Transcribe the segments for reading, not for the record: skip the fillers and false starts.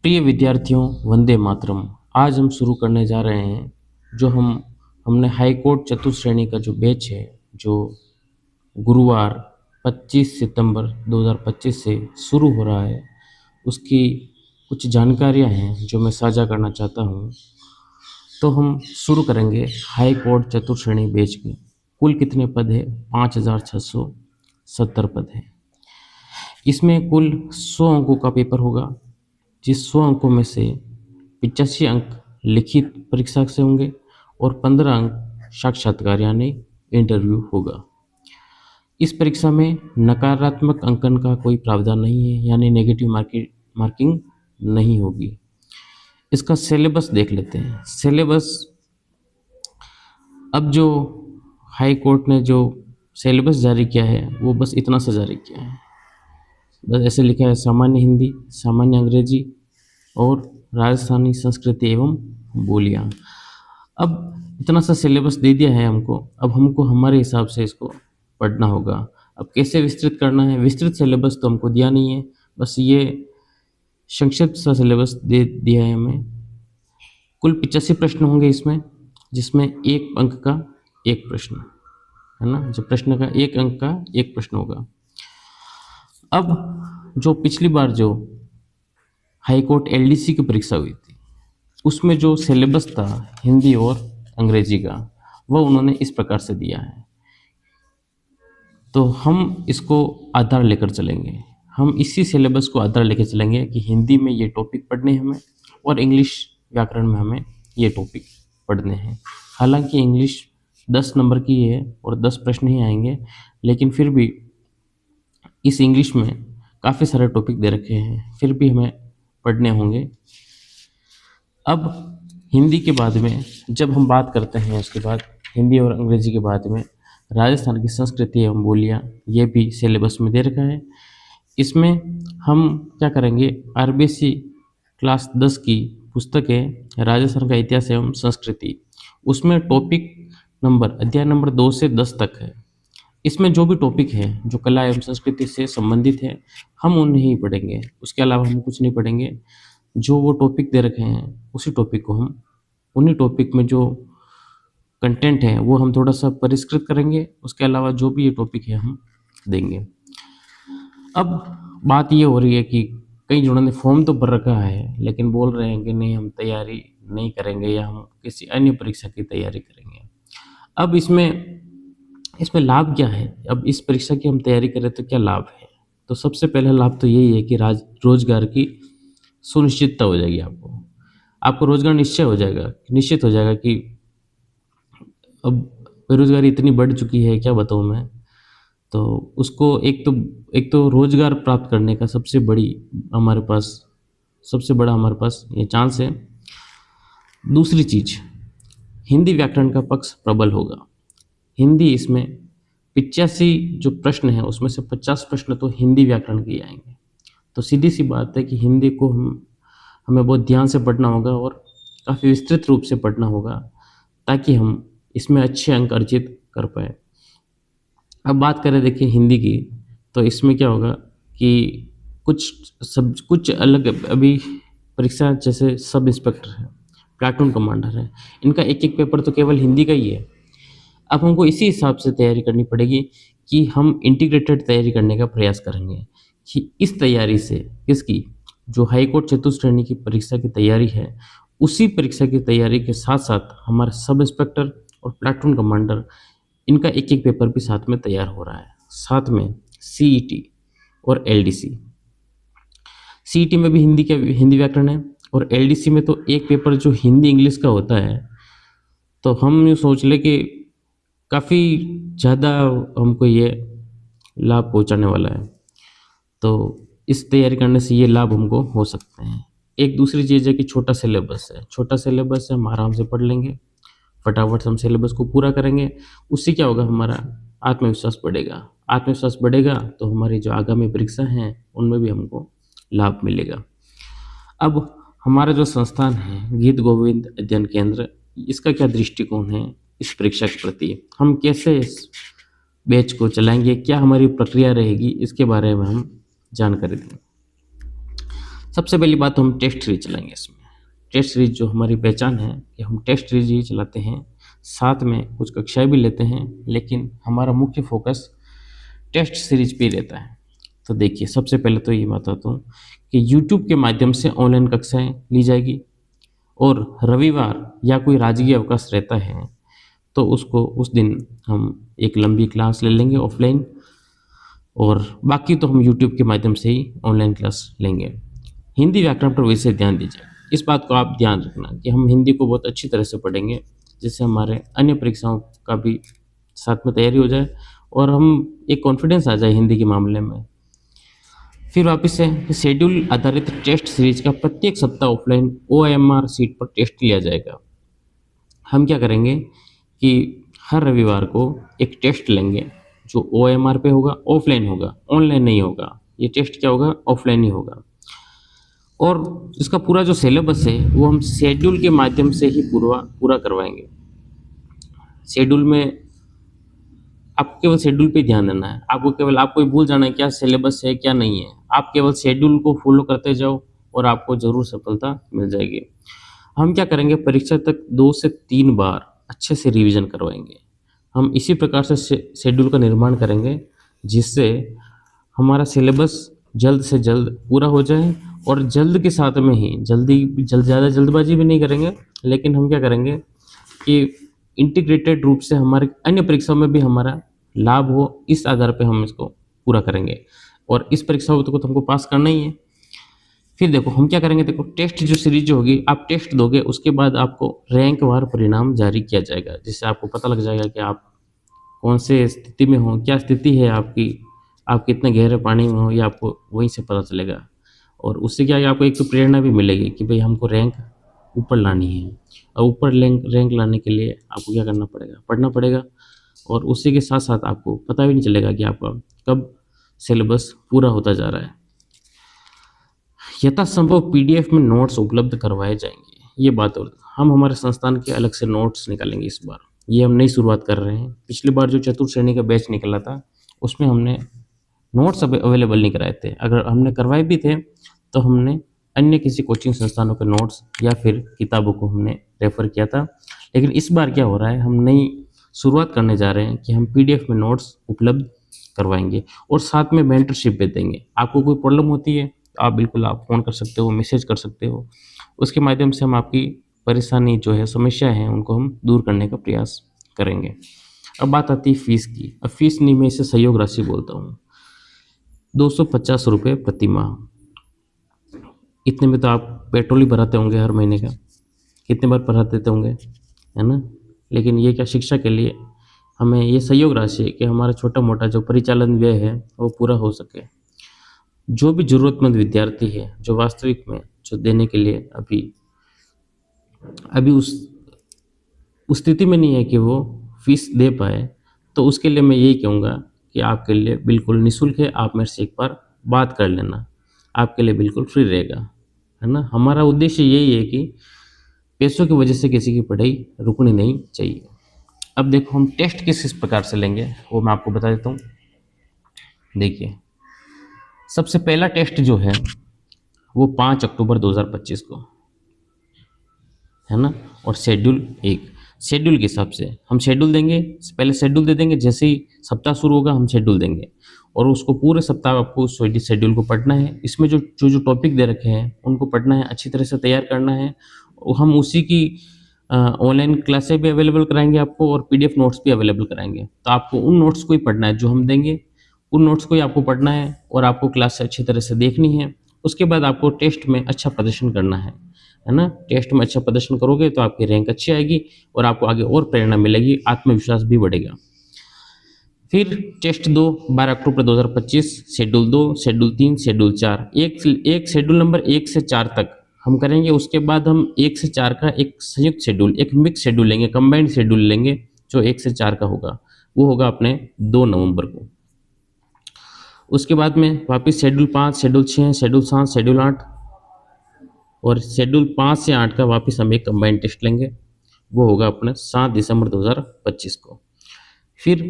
प्रिय विद्यार्थियों, वंदे मातरम। आज हम शुरू करने जा रहे हैं जो हमने हाई कोर्ट चतुश्रेणी का जो बैच है, जो गुरुवार 25 सितंबर 2025 से शुरू हो रहा है, उसकी कुछ जानकारियां हैं जो मैं साझा करना चाहता हूं। तो हम शुरू करेंगे हाई कोर्ट चतुश्रेणी बैच की। कुल कितने पद है? 5670 पद है। इसमें कुल 100 अंकों का पेपर होगा, जिस 100 अंकों में से 85 अंक लिखित परीक्षा से होंगे और 15 अंक साक्षात्कार यानी इंटरव्यू होगा। इस परीक्षा में नकारात्मक अंकन का कोई प्रावधान नहीं है, यानी नेगेटिव मार्किंग नहीं होगी। इसका सिलेबस देख लेते हैं। सिलेबस, अब जो हाई कोर्ट ने जो सिलेबस जारी किया है वो बस इतना सा जारी किया है। बस ऐसे लिखा है: सामान्य हिंदी, सामान्य अंग्रेजी और राजस्थानी संस्कृति एवं बोलियां। अब इतना सा सिलेबस दे दिया है हमको, अब हमको हमारे हिसाब से इसको पढ़ना होगा। अब कैसे विस्तृत करना है? विस्तृत सिलेबस तो हमको दिया नहीं है, बस ये संक्षिप्त सा सिलेबस दे दिया है हमें। कुल 85 प्रश्न होंगे इसमें, जिसमें 1 अंक का 1 प्रश्न है ना, जो प्रश्न का 1 अंक का 1 प्रश्न होगा। अब जो पिछली बार जो हाई कोर्ट एलडीसी की परीक्षा हुई थी, उसमें जो सिलेबस था हिंदी और अंग्रेजी का, वह उन्होंने इस प्रकार से दिया है। तो हम इसको आधार लेकर चलेंगे। हम इसी सिलेबस को आधार लेकर चलेंगे कि हिंदी में ये टॉपिक पढ़ने हैं हमें और इंग्लिश व्याकरण में हमें ये टॉपिक पढ़ने हैं। हालांकि इंग्लिश 10 नंबर की है और 10 प्रश्न ही आएंगे, लेकिन फिर भी इस इंग्लिश में काफ़ी सारे टॉपिक दे रखे हैं, फिर भी हमें पढ़ने होंगे। अब हिंदी के बाद में जब हम बात करते हैं, उसके बाद हिंदी और अंग्रेजी के बाद में राजस्थान की संस्कृति एवं बोलियां, ये भी सिलेबस में दे रखा है। इसमें हम क्या करेंगे? आरबीएससी क्लास 10 की पुस्तक है राजस्थान का इतिहास एवं संस्कृति, उसमें टॉपिक नंबर अध्याय नंबर 2 से 10 तक है। इसमें जो भी टॉपिक है जो कला एवं संस्कृति से संबंधित है, हम उन्हें ही पढ़ेंगे। उसके अलावा हम कुछ नहीं पढ़ेंगे। जो वो टॉपिक दे रखे हैं उसी टॉपिक को हम, उन्हीं टॉपिक में जो कंटेंट है वो हम थोड़ा सा परिष्कृत करेंगे। उसके अलावा जो भी ये टॉपिक है हम देंगे। अब बात ये हो रही है कि कई जनों ने फॉर्म तो भर रखा है, लेकिन बोल रहे हैं कि नहीं, हम तैयारी नहीं करेंगे या हम किसी अन्य परीक्षा की तैयारी करेंगे। अब इसमें लाभ क्या है? अब इस परीक्षा की हम तैयारी करें तो क्या लाभ है? तो सबसे पहला लाभ तो यही है कि रोजगार की सुनिश्चितता हो जाएगी। आपको रोजगार निश्चित हो जाएगा कि अब बेरोजगारी इतनी बढ़ चुकी है, क्या बताऊँ मैं। तो उसको एक तो रोजगार प्राप्त करने का सबसे बड़ा हमारे पास ये चांस है। दूसरी चीज, हिंदी व्याकरण का पक्ष प्रबल होगा। हिंदी, इसमें 85 जो प्रश्न है उसमें से 50 प्रश्न तो हिंदी व्याकरण के आएंगे। तो सीधी सी बात है कि हिंदी को हमें बहुत ध्यान से पढ़ना होगा और काफ़ी विस्तृत रूप से पढ़ना होगा, ताकि हम इसमें अच्छे अंक अर्जित कर पाए। अब बात करें देखिए हिंदी की, तो इसमें क्या होगा कि कुछ अलग अभी परीक्षा, जैसे सब इंस्पेक्टर है, प्लाटून कमांडर है, इनका एक एक पेपर तो केवल हिंदी का ही है। अब हमको इसी हिसाब से तैयारी करनी पड़ेगी कि हम इंटीग्रेटेड तैयारी करने का प्रयास करेंगे कि इस तैयारी से किसकी, जो हाई कोर्ट चतुश्रेणी की परीक्षा की तैयारी है, उसी परीक्षा की तैयारी के साथ साथ हमारे सब इंस्पेक्टर और प्लाटून कमांडर, इनका एक एक पेपर भी साथ में तैयार हो रहा है। साथ में सीईटी और एलडीसी। सीईटी में भी हिंदी व्याकरण है, और एलडीसी में तो एक पेपर जो हिंदी इंग्लिश का होता है। तो हम यूँ सोच ले कि काफ़ी ज़्यादा हमको ये लाभ पहुंचाने वाला है। तो इस तैयारी करने से ये लाभ हमको हो सकते हैं। एक दूसरी चीज़ है कि छोटा सिलेबस है, हम आराम से पढ़ लेंगे, फटाफट हम सिलेबस को पूरा करेंगे। उससे क्या होगा? हमारा आत्मविश्वास बढ़ेगा तो हमारी जो आगामी परीक्षा हैं उनमें भी हमको लाभ मिलेगा। अब हमारा जो संस्थान है गीत गोविंद अध्ययन केंद्र, इसका क्या दृष्टिकोण है इस परीक्षा के प्रति? हम कैसे इस बैच को चलाएंगे, क्या हमारी प्रक्रिया रहेगी, इसके बारे में हम जानकारी दें। सबसे पहली बात तो हम टेस्ट सीरीज चलाएंगे इसमें। टेस्ट सीरीज जो हमारी पहचान है कि हम टेस्ट सीरीज ही चलाते हैं, साथ में कुछ कक्षाएं भी लेते हैं, लेकिन हमारा मुख्य फोकस टेस्ट सीरीज पे ही रहता है। तो देखिए, सबसे पहले तो ये बताता हूँ कि YouTube के माध्यम से ऑनलाइन कक्षाएं ली जाएगी, और रविवार या कोई राजकीय अवकाश रहता है तो उसको उस दिन हम एक लंबी क्लास ले लेंगे ऑफलाइन, और बाकी तो हम YouTube के माध्यम से ही ऑनलाइन क्लास लेंगे। हिंदी व्याकरण पर वैसे ध्यान दीजिए, इस बात को आप ध्यान रखना कि हम हिंदी को बहुत अच्छी तरह से पढ़ेंगे, जिससे हमारे अन्य परीक्षाओं का भी साथ में तैयारी हो जाए और हम एक कॉन्फिडेंस आ जाए हिंदी के मामले में। फिर वापस से शेड्यूल आधारित टेस्ट सीरीज का प्रत्येक सप्ताह ऑफलाइन OMR सीट पर टेस्ट लिया जाएगा। हम क्या करेंगे कि हर रविवार को एक टेस्ट लेंगे जो OMR पे होगा, ऑफलाइन होगा, ऑनलाइन नहीं होगा। ये टेस्ट क्या होगा, ऑफलाइन ही होगा। और इसका पूरा जो सिलेबस है वो हम शेड्यूल के माध्यम से ही पूरा करवाएंगे। शेड्यूल में आपको केवल शेड्यूल पे ध्यान देना है, आपको भूल जाना है क्या सिलेबस है क्या नहीं है। आप केवल शेड्यूल को फॉलो करते जाओ और आपको जरूर सफलता मिल जाएगी। हम क्या करेंगे, परीक्षा तक 2 से 3 बार अच्छे से रिवीजन करवाएंगे। हम इसी प्रकार से शेड्यूल का निर्माण करेंगे जिससे हमारा सिलेबस जल्द से जल्द पूरा हो जाए, और जल्द के साथ में ही ज़्यादा जल्दबाजी भी नहीं करेंगे, लेकिन हम क्या करेंगे कि इंटीग्रेटेड रूप से हमारे अन्य परीक्षाओं में भी हमारा लाभ हो, इस आधार पे हम इसको पूरा करेंगे। और इस परीक्षाओं को तो हमको पास करना ही है। फिर देखो हम क्या करेंगे, देखो टेस्ट जो सीरीज जो होगी, आप टेस्ट दोगे, उसके बाद आपको रैंक वार परिणाम जारी किया जाएगा, जिससे आपको पता लग जाएगा कि आप कौन से स्थिति में हो, क्या स्थिति है आपकी, आप कितने गहरे पानी में हो, ये आपको वहीं से पता चलेगा। और उससे क्या है, आपको एक तो प्रेरणा भी मिलेगी कि भाई हमको रैंक ऊपर लानी है, और ऊपर रैंक लाने के लिए आपको क्या करना पड़ेगा, पढ़ना पड़ेगा। और उसी के साथ साथ आपको पता भी नहीं चलेगा कि आपका कब सिलेबस पूरा होता जा रहा है। यथासंभव PDF में नोट्स उपलब्ध करवाए जाएंगे, ये बात। और हम हमारे संस्थान के अलग से नोट्स निकालेंगे इस बार, ये हम नई शुरुआत कर रहे हैं। पिछली बार जो चतुर्थ श्रेणी का बैच निकला था उसमें हमने नोट्स अवेलेबल नहीं कराए थे, अगर हमने करवाए भी थे तो हमने अन्य किसी कोचिंग संस्थानों के नोट्स या फिर किताबों को हमने रेफ़र किया था। लेकिन इस बार क्या हो रहा है, हम नई शुरुआत करने जा रहे हैं कि हम PDF में नोट्स उपलब्ध करवाएंगे और साथ में मेंटरशिप भी देंगे। आपको कोई प्रॉब्लम होती है तो आप बिल्कुल आप फ़ोन कर सकते हो, मैसेज कर सकते हो, उसके माध्यम से हम आपकी परेशानी जो है, समस्या है, उनको हम दूर करने का प्रयास करेंगे। अब बात आती है फ़ीस की। अब फीस नहीं, मैं इसे सहयोग राशि बोलता हूँ। 250 रुपये प्रति माह। इतने में तो आप पेट्रोल ही भराते होंगे हर महीने का, कितने बार भरा देते होंगे, है ना। लेकिन ये क्या, शिक्षा के लिए हमें ये सहयोग राशि है कि हमारा छोटा मोटा जो परिचालन व्यय है वो पूरा हो सके। जो भी ज़रूरतमंद विद्यार्थी है जो वास्तविक में जो देने के लिए अभी उस स्थिति में नहीं है कि वो फीस दे पाए, तो उसके लिए मैं यही कहूँगा कि आपके लिए बिल्कुल निःशुल्क है, आप मेरे से एक बार बात कर लेना, आपके लिए बिल्कुल फ्री रहेगा, है ना। हमारा उद्देश्य यही है कि पैसों की वजह से किसी की पढ़ाई रुकनी नहीं चाहिए। अब देखो हम टेस्ट किस प्रकार से लेंगे वो मैं आपको बता देता हूँ। देखिए, सबसे पहला टेस्ट जो है वो 5 अक्टूबर 2025 को है ना। और शेड्यूल के हिसाब से हम शेड्यूल देंगे, पहले शेड्यूल दे देंगे, जैसे ही सप्ताह शुरू होगा हम शेड्यूल देंगे और उसको पूरे सप्ताह आपको उस शेड्यूल को पढ़ना है। इसमें जो टॉपिक दे रखे हैं उनको पढ़ना है, अच्छी तरह से तैयार करना है। हम उसी की ऑनलाइन क्लासें भी अवेलेबल कराएंगे आपको और PDF नोट्स भी अवेलेबल कराएंगे। तो आपको उन नोट्स को ही पढ़ना है जो हम देंगे, उन नोट्स को ही आपको पढ़ना है और आपको क्लास से अच्छी तरह से देखनी है। उसके बाद आपको टेस्ट में अच्छा प्रदर्शन करना है ना। टेस्ट में अच्छा प्रदर्शन करोगे तो आपकी रैंक अच्छी आएगी और आपको आगे और प्रेरणा मिलेगी, आत्मविश्वास भी बढ़ेगा। फिर टेस्ट 2 12 अक्टूबर 2025, शेड्यूल 2, शेड्यूल 3, शेड्यूल 4, एक शेड्यूल नंबर 1 से 4 तक हम करेंगे। उसके बाद हम 1 से 4 का एक संयुक्त शेड्यूल, एक मिक्स शेड्यूल लेंगे, कंबाइंड शेड्यूल लेंगे जो 1 से 4 का होगा, वो होगा अपने 2 नवंबर को। उसके बाद में वापस शेड्यूल 5, शेड्यूल 6, शेड्यूल 7, शेड्यूल 8 और शेड्यूल 5 से 8 का वापस हम एक कंबाइंड टेस्ट लेंगे, वो होगा अपने 7 दिसंबर 2025 को। फिर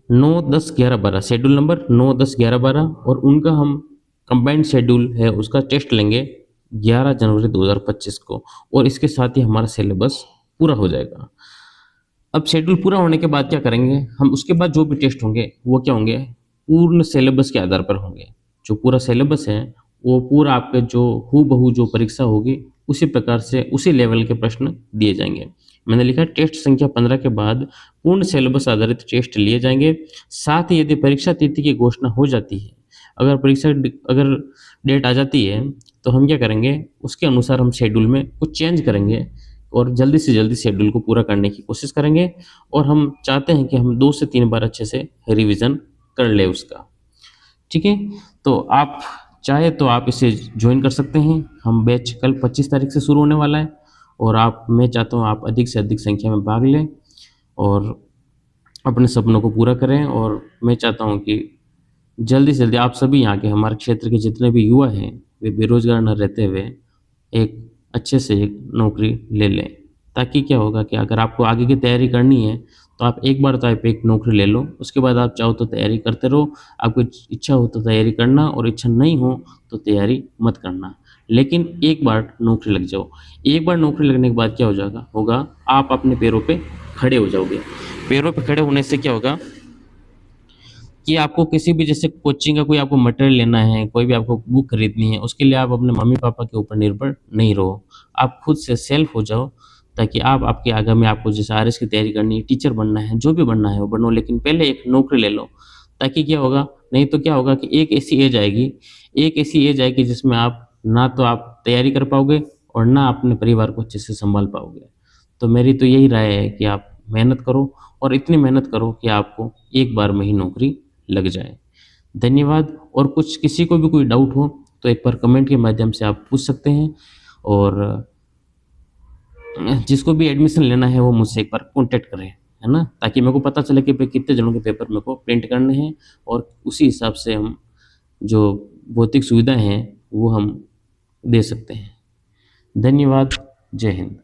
9, 10, 11, 12 शेड्यूल नंबर 9, 10, 11, 12 और उनका हम कंबाइंड शेड्यूल है उसका टेस्ट लेंगे 11 जनवरी 2025 को, और इसके साथ ही हमारा सिलेबस पूरा हो जाएगा। अब शेड्यूल पूरा होने के बाद क्या करेंगे हम, उसके बाद जो भी टेस्ट होंगे वो क्या होंगे, पूर्ण सिलेबस के आधार पर होंगे। जो पूरा सिलेबस है वो पूरा आपके जो हूबहू जो परीक्षा होगी उसी प्रकार से उसी लेवल के प्रश्न दिए जाएंगे। मैंने लिखा टेस्ट संख्या 15 के बाद पूर्ण सिलेबस आधारित टेस्ट लिए जाएंगे। साथ ही यदि परीक्षा तिथि की घोषणा हो जाती है, अगर डेट आ जाती है, तो हम क्या करेंगे उसके अनुसार हम शेड्यूल में कुछ चेंज करेंगे और जल्दी से जल्दी शेड्यूल को पूरा करने की कोशिश करेंगे। और हम चाहते हैं कि हम 2 से 3 बार अच्छे से रिवीजन कर ले उसका। ठीक है, तो आप चाहे तो आप इसे ज्वाइन कर सकते हैं। हम बैच कल 25 तारीख से शुरू होने वाला है, और मैं चाहता हूँ आप अधिक से अधिक संख्या में भाग लें और अपने सपनों को पूरा करें। और मैं चाहता हूँ कि जल्दी से जल्दी आप सभी यहाँ के हमारे क्षेत्र के जितने भी युवा हैं वे बेरोजगार न रहते हुए एक अच्छे से एक नौकरी ले लें, ताकि क्या होगा कि अगर आपको आगे की तैयारी करनी है तो आप एक बार तो आप एक नौकरी ले लो, उसके बाद आप चाहो तो तैयारी करते रहो। आपको इच्छा हो तो तैयारी करना, और इच्छा नहीं हो तो तैयारी मत करना, लेकिन एक बार नौकरी लग जाओ। एक बार नौकरी लगने के बाद क्या होगा आप अपने पैरों पे खड़े हो जाओगे। पैरों पे खड़े होने से क्या होगा कि आपको किसी भी जैसे कोचिंग का कोई आपको मटेरियल लेना है, कोई भी आपको बुक खरीदनी है, उसके लिए आप अपने मम्मी पापा के ऊपर निर्भर नहीं रहो। आप खुद से सेल्फ हो जाओ, ताकि आप आपके आगे में आपको जैसे आरएस की तैयारी करनी है, टीचर बनना है, जो भी बनना है वो बनो, लेकिन पहले एक नौकरी ले लो। ताकि क्या होगा, नहीं तो क्या होगा कि एक ऐसी एज आएगी जिसमें आप ना तो आप तैयारी कर पाओगे और ना अपने परिवार को अच्छे से संभाल पाओगे। तो मेरी तो यही राय है कि आप मेहनत करो, और इतनी मेहनत करो कि आपको एक बार में ही नौकरी लग जाए। धन्यवाद। और कुछ किसी को भी कोई डाउट हो तो एक बार कमेंट के माध्यम से आप पूछ सकते हैं, और जिसको भी एडमिशन लेना है वो मुझसे एक बार कांटेक्ट करें, है ना, ताकि मेरे को पता चले कि भाई कितने जनों के पेपर मेरे को प्रिंट करने हैं, और उसी हिसाब से हम जो भौतिक सुविधाएं हैं वो हम दे सकते हैं। धन्यवाद। जय हिंद।